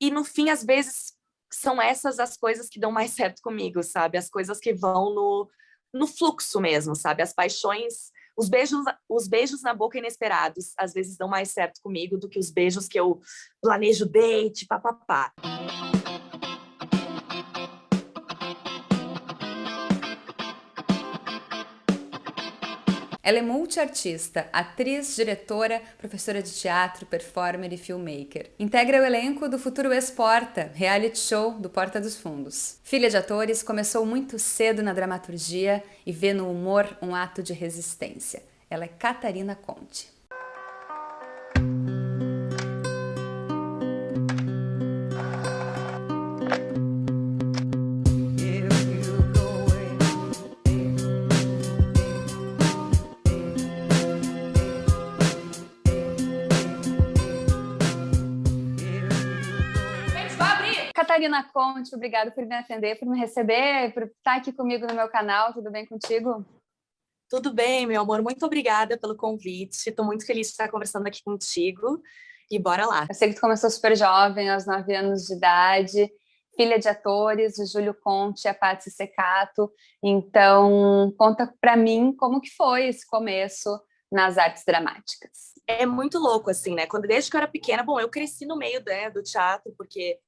E no fim, às vezes, são essas as coisas que dão mais certo comigo, sabe? As coisas que vão no fluxo mesmo, sabe? As paixões, os beijos na boca inesperados, às vezes dão mais certo comigo do que os beijos que eu planejo date, papapá. Ela é multiartista, atriz, diretora, professora de teatro, performer e filmmaker. Integra o elenco do Futuro Ex-Porta, reality show do Porta dos Fundos. Filha de atores, começou muito cedo na dramaturgia e vê no humor um ato de resistência. Ela é Catarina Conte. Catarina Conte, obrigada por me atender, por me receber, por estar aqui comigo no meu canal. Tudo bem contigo? Tudo bem, meu amor. Muito obrigada pelo convite. Estou muito feliz de estar conversando aqui contigo. E bora lá. Eu sei que tu começou super jovem, aos 9 anos de idade, filha de atores, o Júlio Conte e a Patsy Secato. Então, conta para mim como que foi esse começo nas artes dramáticas. É muito louco, assim, né? Desde que eu era pequena, bom, eu cresci no meio, né, do teatro, porque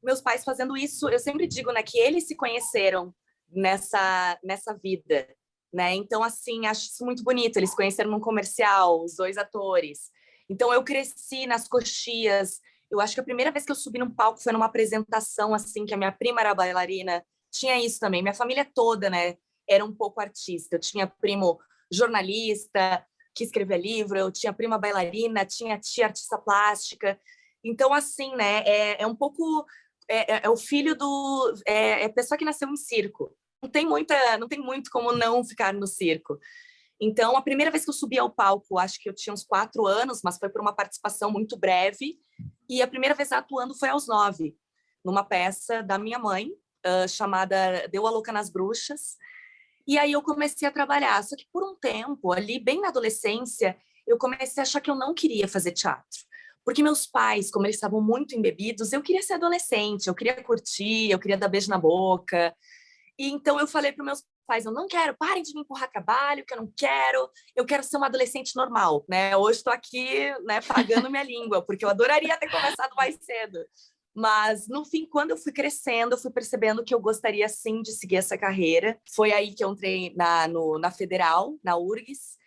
meus pais fazendo isso, eu sempre digo, né, que eles se conheceram nessa vida, né? Então, assim, acho isso muito bonito. Eles se conheceram num comercial, os dois atores. Então, eu cresci nas coxias. Eu acho que a primeira vez que eu subi num palco foi numa apresentação, assim, que a minha prima era bailarina. Tinha isso também. Minha família toda, né, era um pouco artista. Eu tinha primo jornalista, que escrevia livro, eu tinha prima bailarina, tinha tia artista plástica. Então, assim, né, é um pouco é o filho do... É pessoa que nasceu em circo. Não tem muito como não ficar no circo. Então, a primeira vez que eu subi ao palco, acho que eu tinha uns 4 anos, mas foi por uma participação muito breve. E a primeira vez atuando foi aos 9, numa peça da minha mãe, chamada Deu a Louca nas Bruxas. E aí eu comecei a trabalhar. Só que por um tempo, ali bem na adolescência, eu comecei a achar que eu não queria fazer teatro. Porque meus pais, como eles estavam muito embebidos, eu queria ser adolescente, eu queria curtir, eu queria dar beijo na boca. E então eu falei para meus pais, eu não quero, parem de me empurrar trabalho, que eu quero ser uma adolescente normal, né? Hoje estou aqui, né, pagando minha língua, porque eu adoraria ter começado mais cedo. Mas, no fim, quando eu fui crescendo, eu fui percebendo que eu gostaria, sim, de seguir essa carreira. Foi aí que eu entrei na Federal, na URGS,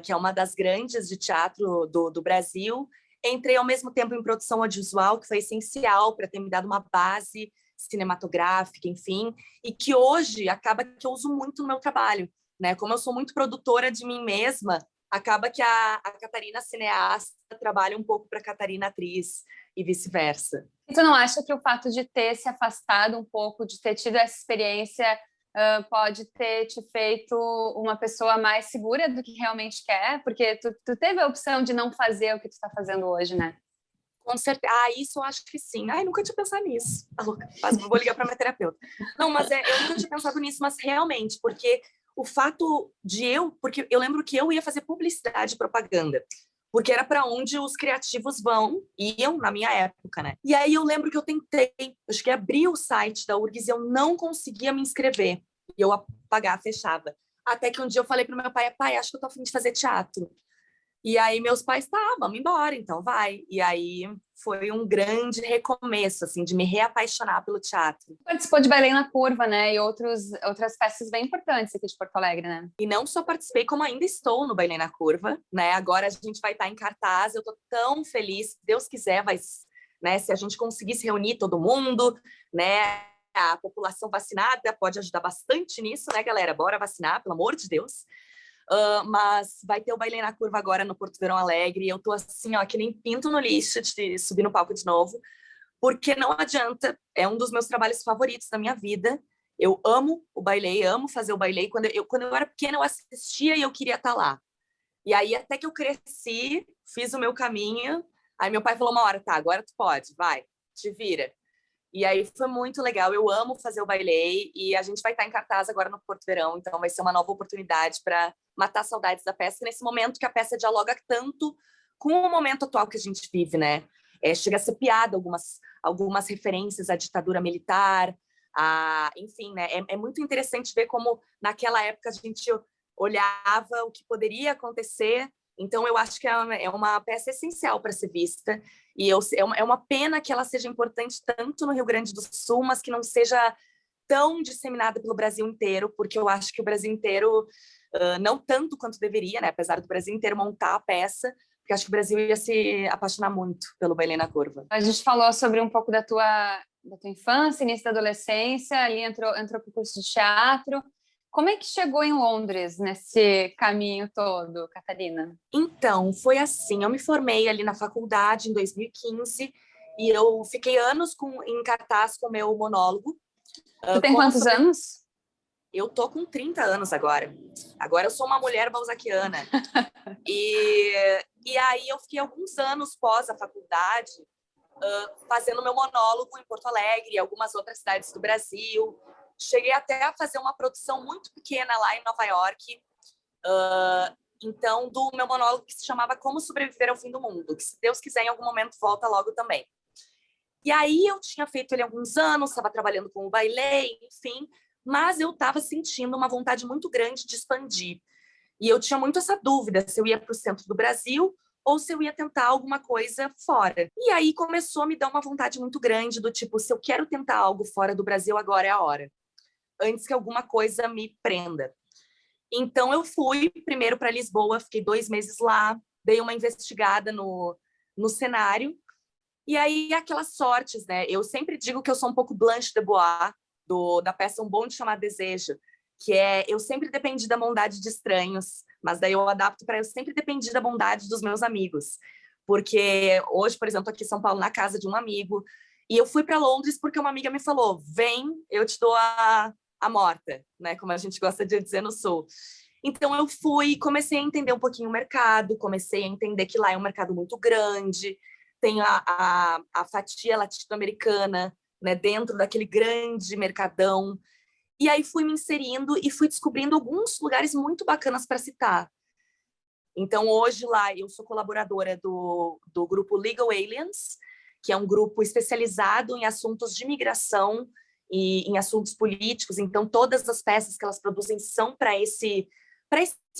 que é uma das grandes de teatro do Brasil. Entrei, ao mesmo tempo, em produção audiovisual, que foi essencial para ter me dado uma base cinematográfica, enfim, e que hoje acaba que eu uso muito no meu trabalho, né? Como eu sou muito produtora de mim mesma, acaba que a Catarina cineasta trabalha um pouco para a Catarina atriz e vice-versa. E tu não acha que o fato de ter se afastado um pouco, de ter tido essa experiência, pode ter te feito uma pessoa mais segura do que realmente quer? Porque tu teve a opção de não fazer o que tu está fazendo hoje, né? Com certeza. Ah, isso eu acho que sim. Ai, nunca tinha pensado nisso. Tá louca. Vou ligar para minha terapeuta. Não, mas eu nunca tinha pensado nisso, mas realmente, porque o fato de porque eu lembro que eu ia fazer publicidade e propaganda, porque era para onde os criativos iam na minha época, né? E aí eu lembro que eu tentei, eu cheguei a abrir o site da URGS e eu não conseguia me inscrever. E eu apagava, fechava. Até que um dia eu falei pro meu pai, acho que eu tô a fim de fazer teatro. E aí meus pais, tá, vamos embora, então vai. E aí foi um grande recomeço, assim, de me reapaixonar pelo teatro. Participou de Bailei na Curva, né? E outras peças bem importantes aqui de Porto Alegre, né? E não só participei, como ainda estou no Bailei na Curva, né? Agora a gente vai estar em cartaz, eu tô tão feliz, se Deus quiser, né? Se a gente conseguir se reunir todo mundo, né? A população vacinada pode ajudar bastante nisso, né, galera? Bora vacinar, pelo amor de Deus. Mas vai ter o Bailei na Curva agora no Porto Verão Alegre, e eu tô assim, ó, que nem pinto no lixo de subir no palco de novo, porque não adianta, é um dos meus trabalhos favoritos da minha vida. Eu amo o bailei, amo fazer o bailei. Quando eu era pequena, eu assistia e eu queria estar lá. E aí, até que eu cresci, fiz o meu caminho, aí meu pai falou uma hora, tá, agora tu pode, vai, te vira. E aí foi muito legal, eu amo fazer o bailei e a gente vai estar em cartaz agora no Porto Verão, então vai ser uma nova oportunidade para matar saudades da peça, nesse momento que a peça dialoga tanto com o momento atual que a gente vive, né? chega a ser piada algumas referências à ditadura militar, enfim, né? É muito interessante ver como naquela época a gente olhava o que poderia acontecer. Então, eu acho que é uma peça essencial para ser vista. E é uma pena que ela seja importante tanto no Rio Grande do Sul, mas que não seja tão disseminada pelo Brasil inteiro, porque eu acho que o Brasil inteiro, não tanto quanto deveria, né? Apesar do Brasil inteiro montar a peça, porque acho que o Brasil ia se apaixonar muito pelo Bailei na Curva. A gente falou sobre um pouco da tua infância, início da adolescência, ali entrou para o curso de teatro. Como é que chegou em Londres nesse caminho todo, Catarina? Então, foi assim, eu me formei ali na faculdade em 2015 e eu fiquei anos em cartaz com o meu monólogo. Tu tem quantos anos? Eu tô com 30 anos agora. Agora eu sou uma mulher balzaquiana. E aí eu fiquei alguns anos pós a faculdade fazendo meu monólogo em Porto Alegre e algumas outras cidades do Brasil. Cheguei até a fazer uma produção muito pequena lá em Nova York, então, do meu monólogo que se chamava Como Sobreviver ao Fim do Mundo, que se Deus quiser em algum momento volta logo também. E aí eu tinha feito ele há alguns anos, estava trabalhando com o bailei, enfim, mas eu estava sentindo uma vontade muito grande de expandir. E eu tinha muito essa dúvida se eu ia para o centro do Brasil ou se eu ia tentar alguma coisa fora. E aí começou a me dar uma vontade muito grande do tipo, se eu quero tentar algo fora do Brasil, agora é a hora. Antes que alguma coisa me prenda. Então eu fui primeiro para Lisboa, fiquei 2 meses lá, dei uma investigada no cenário. E aí, aquelas sortes, né? Eu sempre digo que eu sou um pouco Blanche de Bois, da peça Um Bonde Chamado Desejo, que eu sempre dependi da bondade de estranhos, mas daí eu adapto para eu sempre dependi da bondade dos meus amigos. Porque hoje, por exemplo, aqui em São Paulo, na casa de um amigo, e eu fui para Londres porque uma amiga me falou, vem, eu te dou a morta, né? Como a gente gosta de dizer no Sul. Então eu fui, comecei a entender um pouquinho o mercado, comecei a entender que lá é um mercado muito grande, tem a fatia latino-americana, né, dentro daquele grande mercadão. E aí fui me inserindo e fui descobrindo alguns lugares muito bacanas para citar. Então, hoje lá, eu sou colaboradora do grupo Legal Aliens, que é um grupo especializado em assuntos de migração e em assuntos políticos. Então, todas as peças que elas produzem são para esse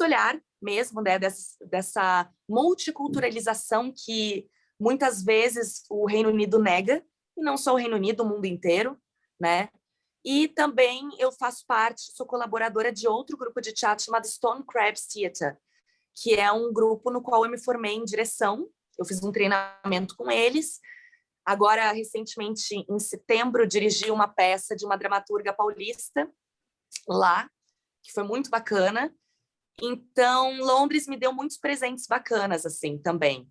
olhar mesmo, né, dessa multiculturalização que muitas vezes o Reino Unido nega, e não só o Reino Unido, o mundo inteiro, né? E também eu faço parte, sou colaboradora de outro grupo de teatro chamado Stone Crabs Theatre, que é um grupo no qual eu me formei em direção. Eu fiz um treinamento com eles. Agora, recentemente, em setembro, dirigi uma peça de uma dramaturga paulista lá, que foi muito bacana. Então, Londres me deu muitos presentes bacanas, assim, também.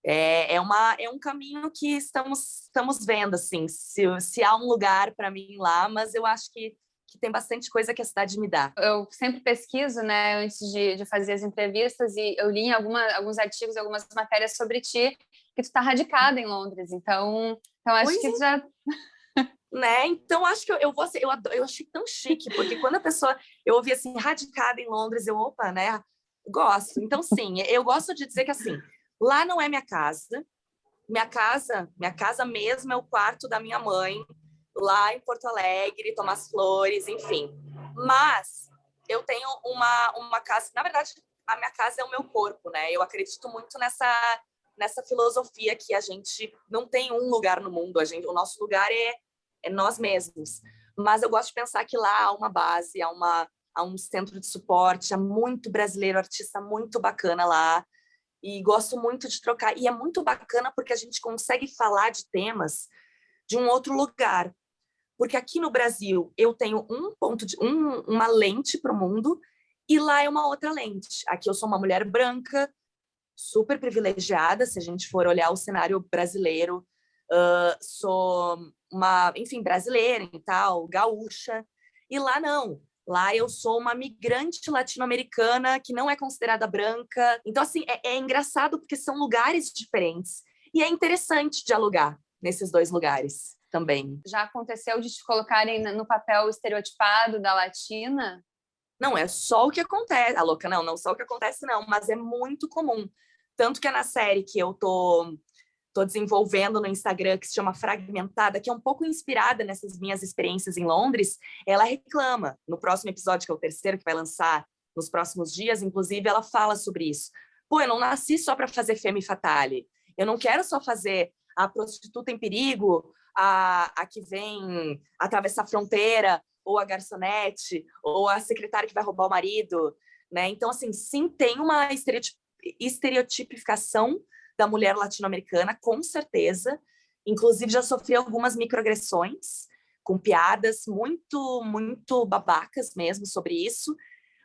É um caminho que estamos vendo, assim, se há um lugar para mim lá, mas eu acho que tem bastante coisa que a cidade me dá. Eu sempre pesquiso, né, antes de fazer as entrevistas, e eu li em alguns artigos, algumas matérias sobre ti, que tu está radicada em Londres, então acho que já... Né? Então, acho que eu achei tão chique, porque quando a pessoa, eu ouvi assim, radicada em Londres, opa, né, gosto. Então, sim, eu gosto de dizer que, assim, lá não é minha casa mesmo é o quarto da minha mãe, lá em Porto Alegre, Tomás Flores, enfim. Mas eu tenho uma casa, na verdade, a minha casa é o meu corpo, né? Eu acredito muito nessa filosofia que a gente não tem um lugar no mundo, o nosso lugar é nós mesmos. Mas eu gosto de pensar que lá há uma base, há um centro de suporte, há muito brasileiro, artista muito bacana lá, e gosto muito de trocar. E é muito bacana porque a gente consegue falar de temas de um outro lugar. Porque aqui no Brasil eu tenho uma lente para o mundo e lá é uma outra lente. Aqui eu sou uma mulher branca, super privilegiada, se a gente for olhar o cenário brasileiro. Sou enfim, brasileira e tal, gaúcha. E lá não. Lá eu sou uma migrante latino-americana que não é considerada branca. Então, assim, é engraçado porque são lugares diferentes. E é interessante dialogar nesses dois lugares também. Já aconteceu de te colocarem no papel estereotipado da latina? Não é só o que acontece. Louca, não só o que acontece, não. Mas é muito comum. Tanto que é na série que eu tô estou desenvolvendo no Instagram, que se chama Fragmentada, que é um pouco inspirada nessas minhas experiências em Londres. Ela reclama, no próximo episódio, que é o terceiro, que vai lançar nos próximos dias, inclusive, ela fala sobre isso. Pô, eu não nasci só para fazer Femme Fatale. Eu não quero só fazer a prostituta em perigo, a que vem atravessar a fronteira, ou a garçonete, ou a secretária que vai roubar o marido, né? Então, assim, sim, tem uma estereotipificação da mulher latino-americana, com certeza. Inclusive, já sofri algumas microagressões, com piadas muito babacas mesmo sobre isso.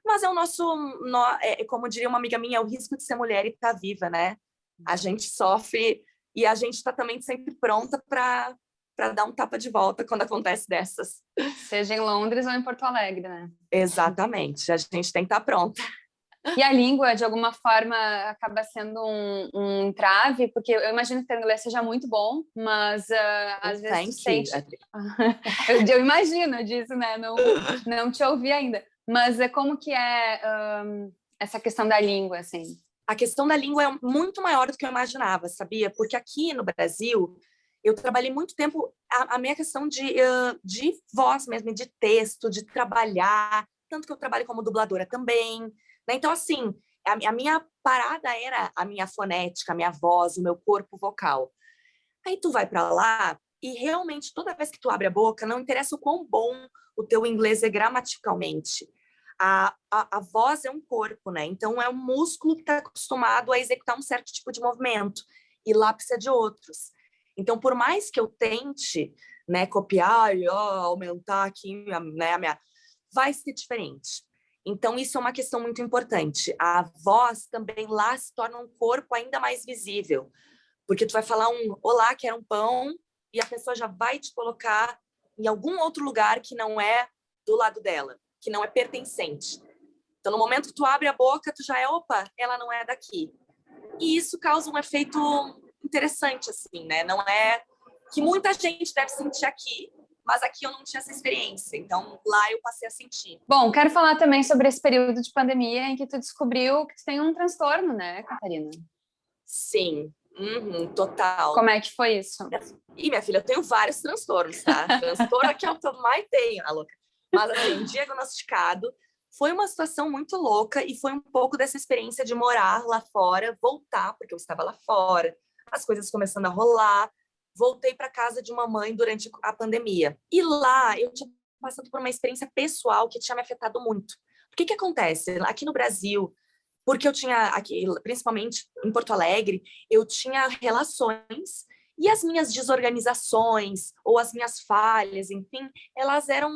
Mas é o nosso, como diria uma amiga minha, é o risco de ser mulher e estar viva, né? A gente sofre e a gente está também sempre pronta para dar um tapa de volta quando acontece dessas. Seja em Londres ou em Porto Alegre, né? Exatamente, a gente tem que estar pronta. E a língua, de alguma forma, acaba sendo um entrave, porque eu imagino que o inglês seja muito bom, mas às vezes tu sente... eu imagino disso, né? Não te ouvi ainda. Mas como que é essa questão da língua, assim? A questão da língua é muito maior do que eu imaginava, sabia? Porque aqui no Brasil, eu trabalhei muito tempo a minha questão de voz mesmo, de texto, de trabalhar, tanto que eu trabalho como dubladora também, né? Então, assim, a minha parada era a minha fonética, a minha voz, o meu corpo vocal. Aí tu vai para lá e realmente toda vez que tu abre a boca, não interessa o quão bom o teu inglês é gramaticalmente. A voz é um corpo, né? Então é um músculo que está acostumado a executar um certo tipo de movimento e lá precisa de outros. Então, por mais que eu tente, né, copiar e aumentar aqui, né, vai ser diferente. Então, isso é uma questão muito importante. A voz também lá se torna um corpo ainda mais visível, porque tu vai falar um olá, quero um pão, e a pessoa já vai te colocar em algum outro lugar que não é do lado dela, que não é pertencente. Então, no momento que tu abre a boca, tu já é, opa, ela não é daqui. E isso causa um efeito interessante, assim, né? Não é que muita gente deve sentir aqui, mas aqui eu não tinha essa experiência. Então, lá eu passei a sentir. Bom, quero falar também sobre esse período de pandemia em que tu descobriu que tu tem um transtorno, né, Catarina? Sim, total. Como é que foi isso? E, minha filha, eu tenho vários transtornos, tá? Transtorno que é o que eu mais tenho, a louca. Mas, assim, diagnosticado, foi uma situação muito louca e foi um pouco dessa experiência de morar lá fora, voltar, porque eu estava lá fora, as coisas começando a rolar, voltei para casa de uma mãe durante a pandemia. E lá eu tinha passado por uma experiência pessoal que tinha me afetado muito. O que acontece? Aqui no Brasil, porque eu tinha, aqui, principalmente em Porto Alegre, eu tinha relações e as minhas desorganizações ou as minhas falhas, enfim, elas eram...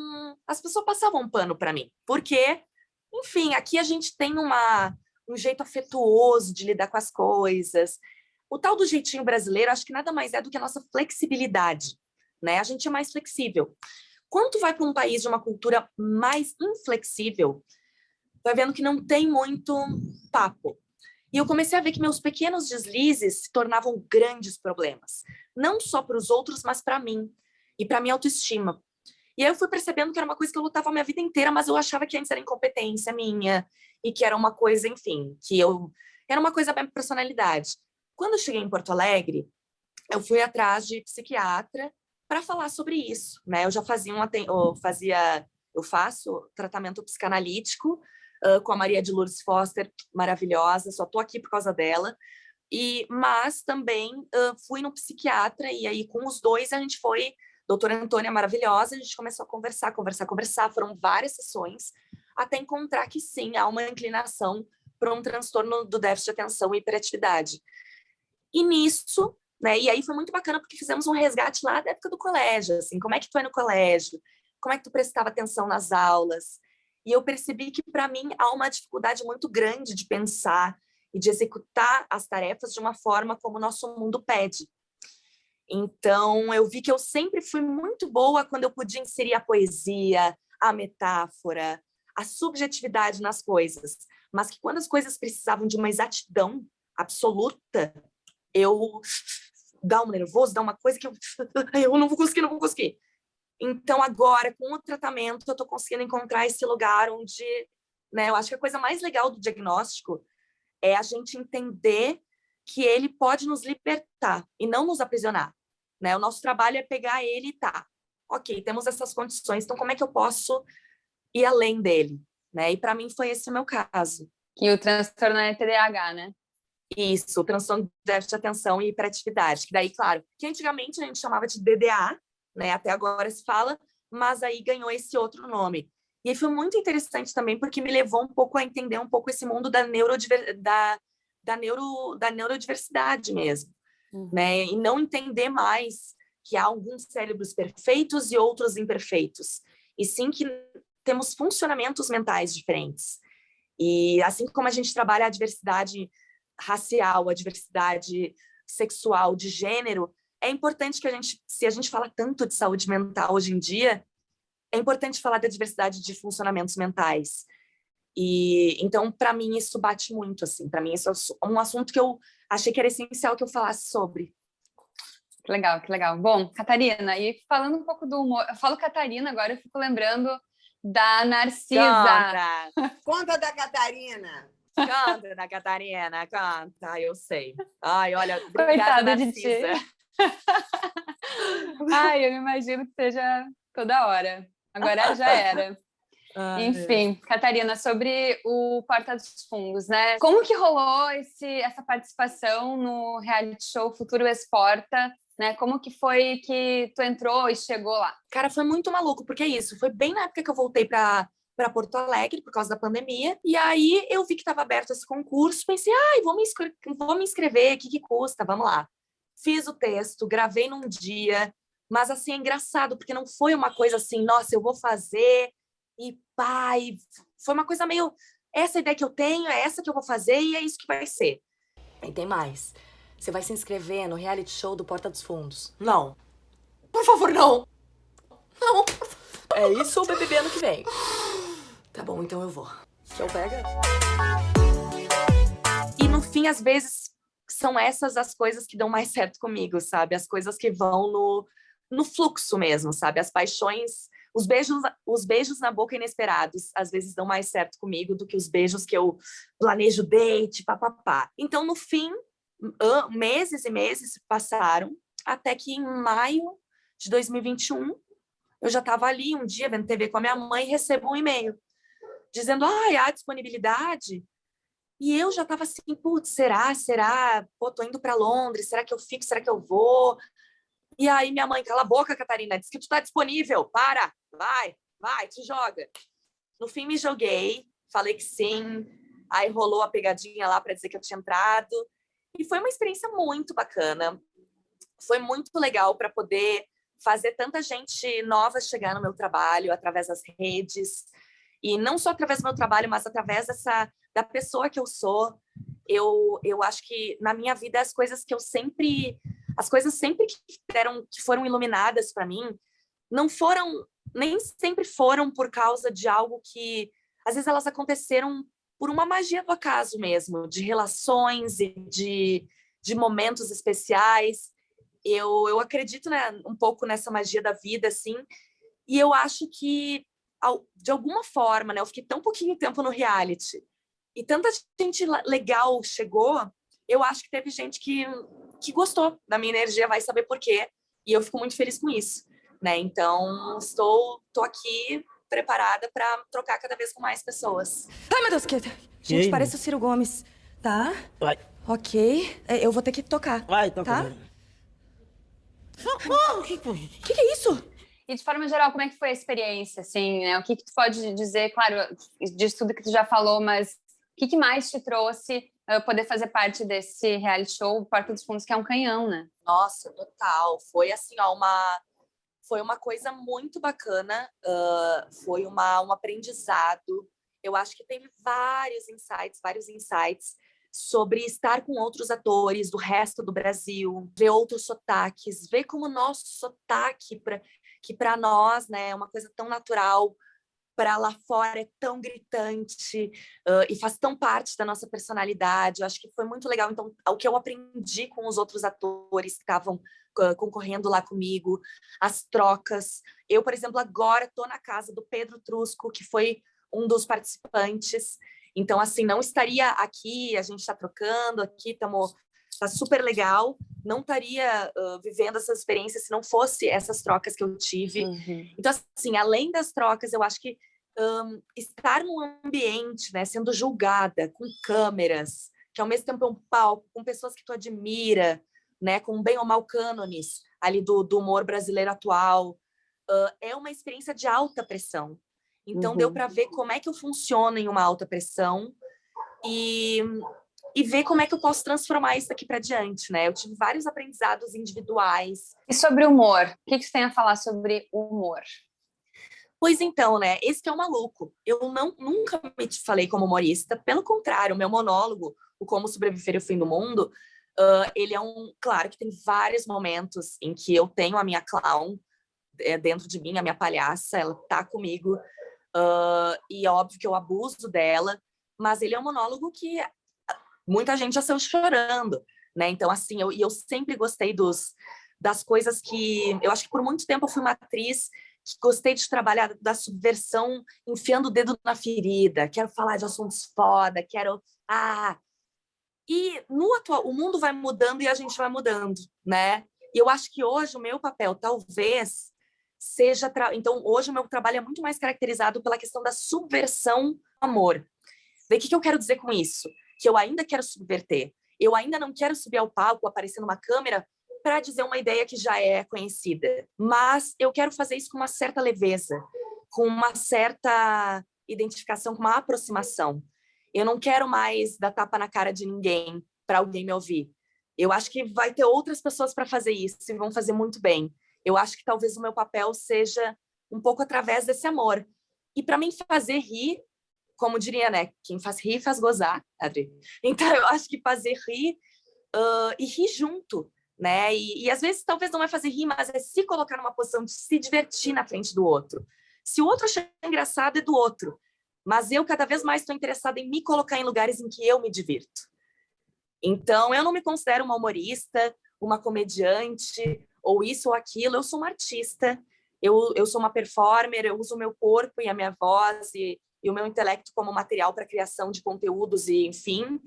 As pessoas passavam um pano para mim. Porque, enfim, aqui a gente tem um jeito afetuoso de lidar com as coisas. O tal do jeitinho brasileiro, acho que nada mais é do que a nossa flexibilidade, né? A gente é mais flexível. Quando tu vai para um país de uma cultura mais inflexível, vai vendo que não tem muito papo. E eu comecei a ver que meus pequenos deslizes se tornavam grandes problemas. Não só para os outros, mas para mim. E para minha autoestima. E aí eu fui percebendo que era uma coisa que eu lutava a minha vida inteira, mas eu achava que antes era incompetência minha. E que era uma coisa, enfim, era uma coisa da minha personalidade. Quando eu cheguei em Porto Alegre, eu fui atrás de psiquiatra para falar sobre isso, né? Eu já eu faço tratamento psicanalítico com a Maria de Lourdes Foster, maravilhosa, só estou aqui por causa dela. Mas também fui no psiquiatra e aí com os dois a gente foi, doutora Antônia maravilhosa, a gente começou a conversar, foram várias sessões até encontrar que sim, há uma inclinação para um transtorno do déficit de atenção e hiperatividade. E nisso, né, e aí foi muito bacana porque fizemos um resgate lá da época do colégio, assim, como é que tu é no colégio, como é que tu prestava atenção nas aulas, e eu percebi que para mim há uma dificuldade muito grande de pensar e de executar as tarefas de uma forma como o nosso mundo pede. Então, eu vi que eu sempre fui muito boa quando eu podia inserir a poesia, a metáfora, a subjetividade nas coisas, mas que quando as coisas precisavam de uma exatidão absoluta, eu dá um nervoso, dá uma coisa que eu não vou conseguir. Então, agora, com o tratamento, eu estou conseguindo encontrar esse lugar onde, né, eu acho que a coisa mais legal do diagnóstico é a gente entender que ele pode nos libertar e não nos aprisionar, né? O nosso trabalho é pegar ele e tá, ok, temos essas condições, então como é que eu posso ir além dele, né? E para mim foi esse o meu caso. Que o transtorno é TDAH, né? Isso, o transtorno de déficit de atenção e hiperatividade, que daí, claro, que antigamente a gente chamava de DDA, né? Até agora se fala, mas aí ganhou esse outro nome. E aí foi muito interessante também, porque me levou um pouco a entender um pouco esse mundo da neurodiversidade mesmo, né? E não entender mais que há alguns cérebros perfeitos e outros imperfeitos, e sim que temos funcionamentos mentais diferentes. E assim como a gente trabalha a diversidade racial, a diversidade sexual, de gênero, é importante que se a gente fala tanto de saúde mental hoje em dia, é importante falar da diversidade de funcionamentos mentais. E então, para mim, isso bate muito, assim. Para mim, isso é um assunto que eu achei que era essencial que eu falasse sobre. Que legal, que legal. Bom, Catarina, e falando um pouco do humor, eu falo Catarina agora, eu fico lembrando da Narcisa. Conta da Catarina. Canta da Catarina, canta, eu sei. Ai, olha, obrigada, Coitada de Narcisa. ti. Ai, eu imagino que seja toda hora. Agora já era. Enfim, Catarina, sobre o Porta dos Fundos, né? Como que rolou essa participação no reality show Futuro Exporta, né? Como que foi que tu entrou e chegou lá? Cara, foi muito maluco, porque é isso, foi bem na época que eu voltei para Porto Alegre, por causa da pandemia, e aí eu vi que estava aberto esse concurso, pensei, ai, vou me inscrever, o que custa? Vamos lá. Fiz o texto, gravei num dia, mas assim, é engraçado, porque não foi uma coisa assim, nossa, eu vou fazer, e pá, e foi uma coisa meio, essa ideia que eu tenho, é essa que eu vou fazer, e é isso que vai ser. E tem mais, você vai se inscrever no reality show do Porta dos Fundos. Não. Por favor, não. Não. É isso ou BBB ano que vem? Tá bom, então eu vou. Show pega? E no fim, às vezes, são essas as coisas que dão mais certo comigo, sabe? As coisas que vão no fluxo mesmo, sabe? As paixões, os beijos na boca inesperados, às vezes dão mais certo comigo do que os beijos que eu planejo date, papapá. Então, no fim, meses e meses passaram, até que em maio de 2021, eu já estava ali um dia vendo TV com a minha mãe e recebo um e-mail dizendo, há disponibilidade? E eu já estava assim, putz, será? Pô, tô indo para Londres, será que eu fico, será que eu vou? E aí minha mãe, cala a boca, Catarina, diz que tu tá disponível, vai, te joga. No fim me joguei, falei que sim, aí rolou a pegadinha lá para dizer que eu tinha entrado, e foi uma experiência muito bacana, foi muito legal para poder fazer tanta gente nova chegar no meu trabalho através das redes, e não só através do meu trabalho, mas através da pessoa que eu sou. Eu acho que na minha vida as coisas sempre que foram iluminadas para mim, nem sempre foram por causa de algo que, às vezes elas aconteceram por uma magia do acaso mesmo, de relações e de momentos especiais. Eu acredito, né, um pouco nessa magia da vida, assim, e eu acho que, de alguma forma, né, eu fiquei tão pouquinho tempo no reality, e tanta gente legal chegou, eu acho que teve gente que gostou da minha energia, vai saber por quê, e eu fico muito feliz com isso, né? Então, tô aqui preparada para trocar cada vez com mais pessoas. Ai, meu Deus, gente, parece o Ciro Gomes. Tá? Vai. Ok. Eu vou ter que tocar. Vai, toca. Tá? Socorro, que foi? Que é isso? E de forma geral, como é que foi a experiência, assim, né? O que tu pode dizer, claro, disso tudo que tu já falou, mas o que mais te trouxe poder fazer parte desse reality show Porta dos Fundos, que é um canhão, né? Nossa, total. Foi assim, ó, foi uma coisa muito bacana, foi um aprendizado. Eu acho que teve vários insights sobre estar com outros atores do resto do Brasil, ver outros sotaques, ver como o nosso sotaque, que para nós, né, é uma coisa tão natural, para lá fora é tão gritante e faz tão parte da nossa personalidade. Eu acho que foi muito legal. Então, o que eu aprendi com os outros atores que estavam concorrendo lá comigo, as trocas. Eu, por exemplo, agora estou na casa do Pedro Trusco, que foi um dos participantes. Então, assim, não estaria aqui, a gente está trocando aqui, estamos tá super legal, não estaria vivendo essas experiências se não fosse essas trocas que eu tive. Então, assim, além das trocas, eu acho que estar num ambiente, né, sendo julgada, com câmeras, que ao mesmo tempo é um palco, com pessoas que tu admira, né, com bem ou mal cânones ali do humor brasileiro atual, é uma experiência de alta pressão. Então, deu para ver como é que eu funciono em uma alta pressão e ver como é que eu posso transformar isso daqui para diante, né? Eu tive vários aprendizados individuais. E sobre humor? O que você tem a falar sobre humor? Pois então, né? Esse que é o maluco. Eu nunca me falei como humorista. Pelo contrário, o meu monólogo, o Como Sobreviver ao Fim do Mundo, ele é claro que tem vários momentos em que eu tenho a minha clown dentro de mim, a minha palhaça, ela tá comigo. E é óbvio que eu abuso dela, mas ele é um monólogo que muita gente já saiu chorando, né? Então, assim, eu sempre gostei das coisas que... Eu acho que por muito tempo eu fui uma atriz que gostei de trabalhar da subversão, enfiando o dedo na ferida, quero falar de assuntos foda, quero... E no atual, o mundo vai mudando e a gente vai mudando, né? E eu acho que hoje o meu papel, talvez, seja... Então, hoje o meu trabalho é muito mais caracterizado pela questão da subversão do amor. Daí, o que eu quero dizer com isso? Que eu ainda quero subverter. Eu ainda não quero subir ao palco, aparecer numa câmera para dizer uma ideia que já é conhecida. Mas eu quero fazer isso com uma certa leveza, com uma certa identificação, com uma aproximação. Eu não quero mais dar tapa na cara de ninguém para alguém me ouvir. Eu acho que vai ter outras pessoas para fazer isso e vão fazer muito bem. Eu acho que talvez o meu papel seja um pouco através desse amor. E para mim fazer rir, como diria, né? Quem faz rir, faz gozar, Adri. Então, eu acho que fazer rir e rir junto, né? E às vezes, talvez não é fazer rir, mas é se colocar numa posição de se divertir na frente do outro. Se o outro achar engraçado, é do outro. Mas eu, cada vez mais, estou interessada em me colocar em lugares em que eu me divirto. Então, eu não me considero uma humorista, uma comediante, ou isso ou aquilo. Eu sou uma artista, eu sou uma performer, eu uso o meu corpo e a minha voz e o meu intelecto como material para criação de conteúdos e, enfim,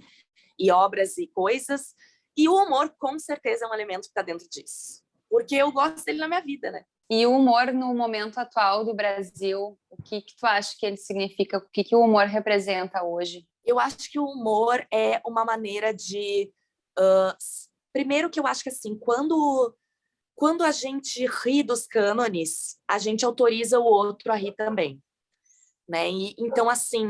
e obras e coisas. E o humor, com certeza, é um elemento que está dentro disso. Porque eu gosto dele na minha vida, né? E o humor no momento atual do Brasil, o que tu acha que ele significa? O que o humor representa hoje? Eu acho que o humor é uma maneira de... primeiro que eu acho que, assim, quando a gente ri dos cânones, a gente autoriza o outro a rir também. Né? Então, assim,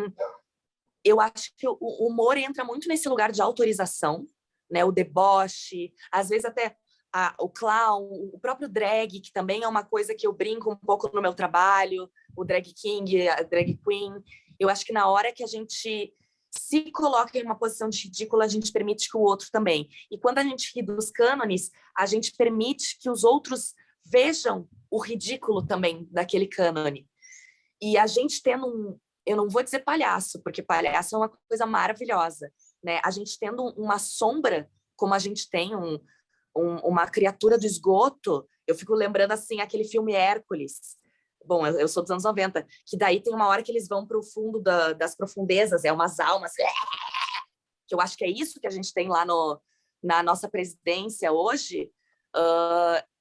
eu acho que o humor entra muito nesse lugar de autorização, né? O deboche, às vezes até o clown, o próprio drag, que também é uma coisa que eu brinco um pouco no meu trabalho, o drag king, a drag queen. Eu acho que na hora que a gente se coloca em uma posição de ridículo, a gente permite que o outro também. E quando a gente ri dos cânones, a gente permite que os outros vejam o ridículo também daquele cânone. E a gente tendo eu não vou dizer palhaço, porque palhaço é uma coisa maravilhosa, né? A gente tendo uma sombra, como a gente tem uma criatura do esgoto, eu fico lembrando, assim, aquele filme Hércules. Bom, eu sou dos anos 90, que daí tem uma hora que eles vão para o fundo das profundezas, umas almas, que eu acho que é isso que a gente tem lá na nossa presidência hoje.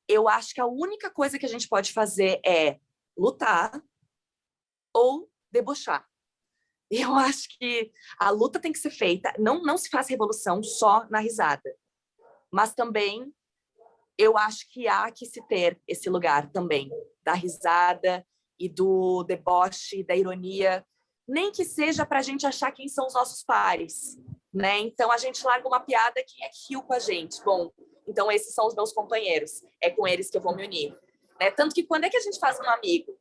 Eu acho que a única coisa que a gente pode fazer é lutar ou debochar. Eu acho que a luta tem que ser feita. Não se faz revolução só na risada. Mas também eu acho que há que se ter esse lugar também da risada e do deboche, da ironia. Nem que seja para a gente achar quem são os nossos pares. Né? Então, a gente larga uma piada, quem é que riu com a gente? Bom, então esses são os meus companheiros. É com eles que eu vou me unir. Né? Tanto que quando é que a gente faz um amigo?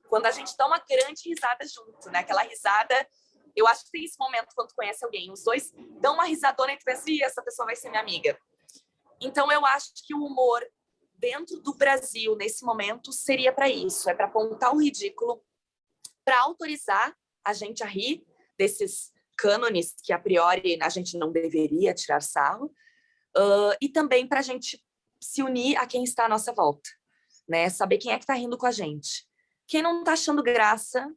Quando a gente dá uma grande risada junto, né? Aquela risada, eu acho que tem esse momento quando tu conhece alguém, os dois dão uma risadona e tu pensa, essa pessoa vai ser minha amiga. Então, eu acho que o humor dentro do Brasil, nesse momento, seria para isso, é para apontar o ridículo, para autorizar a gente a rir desses cânones que, a priori, a gente não deveria tirar sarro, e também para a gente se unir a quem está à nossa volta, né? Saber quem é que está rindo com a gente. Quem não está achando graça,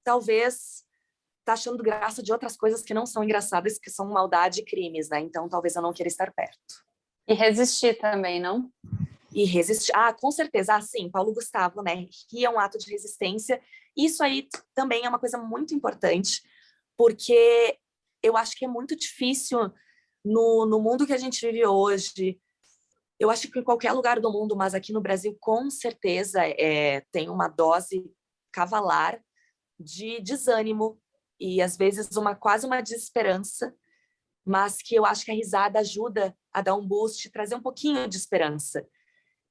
talvez tá achando graça de outras coisas que não são engraçadas, que são maldade e crimes, né? Então talvez eu não queira estar perto. E resistir também, não? E resistir. Com certeza. Sim, Paulo Gustavo, né? Rir é um ato de resistência. Isso aí também é uma coisa muito importante, porque eu acho que é muito difícil no mundo que a gente vive hoje. Eu acho que em qualquer lugar do mundo, mas aqui no Brasil, com certeza, tem uma dose cavalar de desânimo e, às vezes, quase uma desesperança, mas que eu acho que a risada ajuda a dar um boost, trazer um pouquinho de esperança.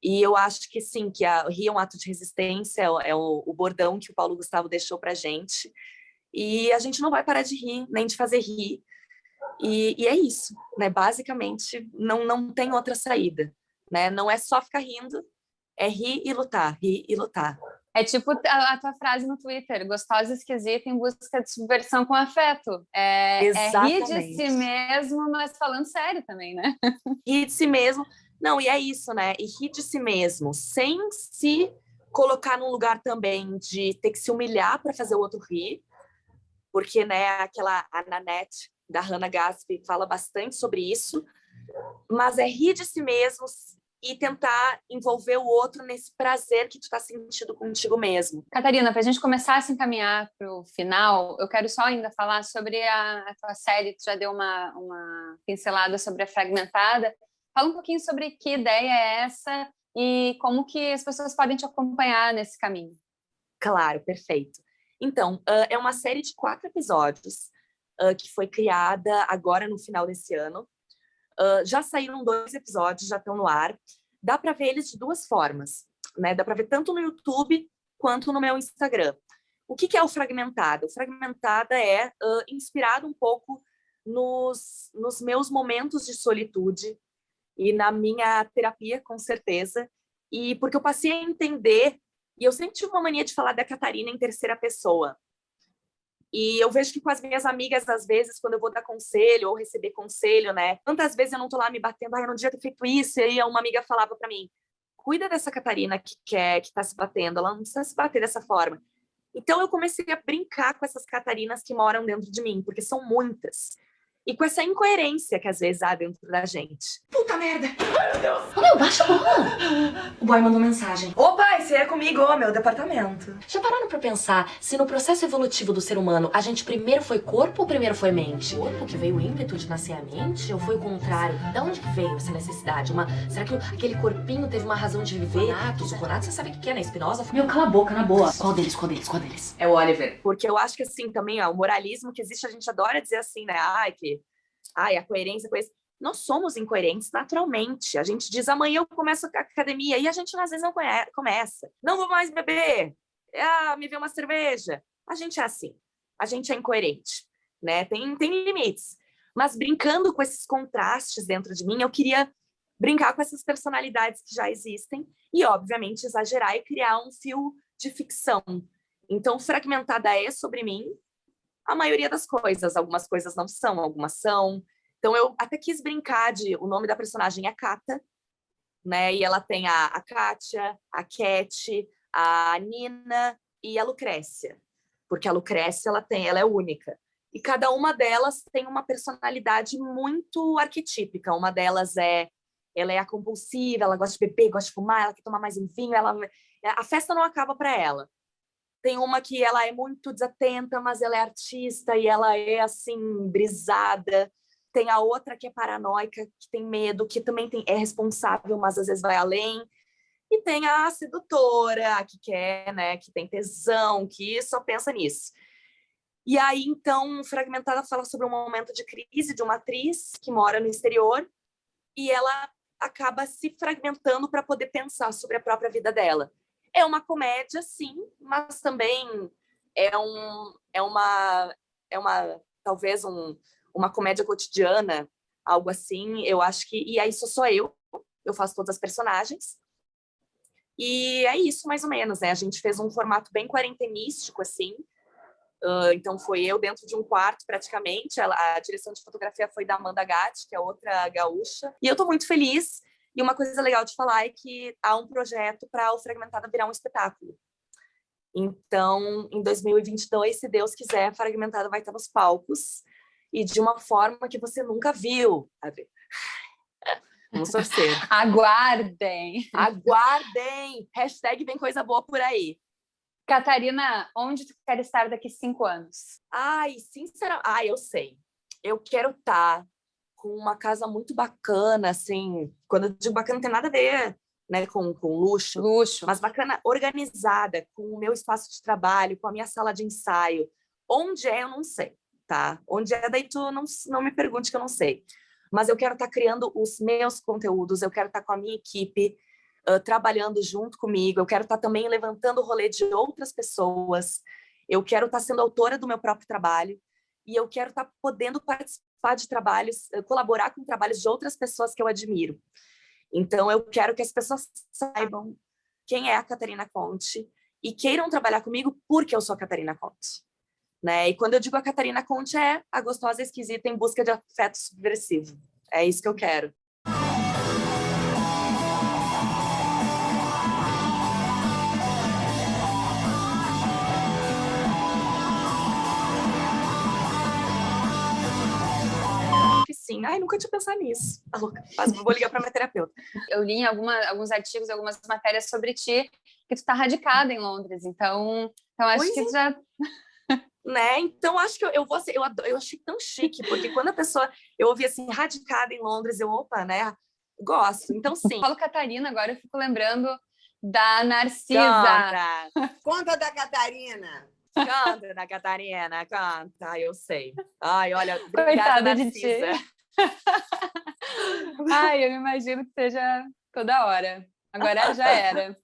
E eu acho que sim, que rir é um ato de resistência, é o bordão que o Paulo Gustavo deixou pra gente. E a gente não vai parar de rir, nem de fazer rir. E é isso, né? Basicamente, não tem outra saída, né? Não é só ficar rindo, é rir e lutar, rir e lutar. É tipo a tua frase no Twitter, gostosa e esquisita em busca de subversão com afeto. É rir de si mesmo, mas falando sério também, né? Rir de si mesmo. Não, e é isso, né? E rir de si mesmo, sem se colocar num lugar também de ter que se humilhar para fazer o outro rir, porque, né, a Nanette da Hannah Gadsby fala bastante sobre isso, mas é rir de si mesmo e tentar envolver o outro nesse prazer que tu tá sentindo contigo mesmo. Catarina, para a gente começar a se encaminhar para o final, eu quero só ainda falar sobre a tua série, tu já deu uma pincelada sobre a Fragmentada. Fala um pouquinho sobre que ideia é essa e como que as pessoas podem te acompanhar nesse caminho. Claro, perfeito. Então, é uma série de 4 episódios que foi criada agora no final desse ano. Já saíram 2 episódios, já estão no ar. Dá para ver eles de 2 formas, né? Dá para ver tanto no YouTube quanto no meu Instagram. O que é o Fragmentada? O Fragmentada é inspirado um pouco nos meus momentos de solitude e na minha terapia, com certeza. E porque eu passei a entender, e eu sempre tive uma mania de falar da Catarina em terceira pessoa. E eu vejo que com as minhas amigas, às vezes, quando eu vou dar conselho ou receber conselho, né? Quantas vezes eu não tô lá me batendo, eu não devia ter feito isso, e aí uma amiga falava para mim, cuida dessa Catarina que tá se batendo, ela não precisa se bater dessa forma. Então eu comecei a brincar com essas Catarinas que moram dentro de mim, porque são muitas. E com essa incoerência que às vezes há dentro da gente. Puta merda! Ai, meu Deus! Ô, meu, baixa a mão! O boy mandou mensagem. Opa, esse é comigo, meu departamento. Já pararam pra pensar se no processo evolutivo do ser humano a gente primeiro foi corpo ou primeiro foi mente? O corpo que veio o ímpeto de nascer a mente? Ou foi o contrário? Da onde que veio essa necessidade? Será que aquele corpinho teve uma razão de viver? O conato, você sabe o que é, né? Spinoza? Meu, cala a boca, na boa. Qual deles? É o Oliver. Porque eu acho que assim também, o moralismo que existe, a gente adora dizer assim, né? A coerência, nós somos incoerentes naturalmente. A gente diz, amanhã eu começo a academia, e a gente às vezes não começa. Não vou mais beber. Me vê uma cerveja. A gente é assim. A gente é incoerente, né? Tem limites. Mas brincando com esses contrastes dentro de mim, eu queria brincar com essas personalidades que já existem e, obviamente, exagerar e criar um fio de ficção. Então, Fragmentada é sobre mim, a maioria das coisas. Algumas coisas não são, algumas são. Então, eu até quis brincar o nome da personagem é Cata, né? E ela tem a Kátia, a Cat, a Nina e a Lucrécia. Porque a Lucrécia, ela é única. E cada uma delas tem uma personalidade muito arquetípica. Uma delas ela é a compulsiva, ela gosta de beber, gosta de fumar, ela quer tomar mais um vinho, a festa não acaba para ela. Tem uma que ela é muito desatenta, mas ela é artista e ela é, assim, brisada. Tem a outra que é paranoica, que tem medo, que também é responsável, mas às vezes vai além. E tem a sedutora, a que quer, né, que tem tesão, que só pensa nisso. E aí, então, Fragmentada fala sobre um momento de crise de uma atriz que mora no exterior e ela acaba se fragmentando para poder pensar sobre a própria vida dela. É uma comédia, sim, mas também talvez uma comédia cotidiana, algo assim. Eu acho que... E aí sou eu faço todas as personagens. E é isso, mais ou menos, né? A gente fez um formato bem quarentenístico, assim. Então foi eu dentro de um quarto, praticamente. A direção de fotografia foi da Amanda Gatti, que é outra gaúcha. E eu tô muito feliz. E uma coisa legal de falar é que há um projeto para o Fragmentada virar um espetáculo. Então, em 2022, se Deus quiser, Fragmentada vai estar nos palcos e de uma forma que você nunca viu, Adri. Vamos torcer. Aguardem! Aguardem! Hashtag vem coisa boa por aí. Catarina, onde tu quer estar daqui 5 anos? Ai, sinceramente, eu sei. Eu quero estar com uma casa muito bacana, assim. Quando eu digo bacana, não tem nada a ver, né, com luxo. Luxo. Mas bacana, organizada, com o meu espaço de trabalho, com a minha sala de ensaio. Onde é, eu não sei, tá? Onde é, daí tu não me pergunte que eu não sei. Mas eu quero estar criando os meus conteúdos, eu quero estar com a minha equipe, trabalhando junto comigo, eu quero estar também levantando o rolê de outras pessoas, eu quero estar sendo autora do meu próprio trabalho e eu quero estar podendo participar de trabalhos, colaborar com trabalhos de outras pessoas que eu admiro. Então, eu quero que as pessoas saibam quem é a Catarina Conte e queiram trabalhar comigo porque eu sou a Catarina Conte. Né? E quando eu digo a Catarina Conte, é a gostosa esquisita em busca de afeto subversivo. É isso que eu quero. Sim. Ai, nunca tinha pensado nisso. Tá louca. Mas vou ligar para minha terapeuta. Eu li em alguns artigos, algumas matérias sobre ti, que tu tá radicada em Londres. Então acho que tu já... Né? Então, acho que eu vou ser... Eu achei tão chique, porque quando a pessoa... Eu ouvi assim, radicada em Londres, opa, né? Gosto. Então, sim. Falo Catarina, agora eu fico lembrando da Narcisa. Canta. Conta da Catarina. Canta da Catarina, canta, eu sei. Ai, olha, obrigada, Coitada Narcisa. de ti. Ai, eu imagino que seja toda hora. Agora já era.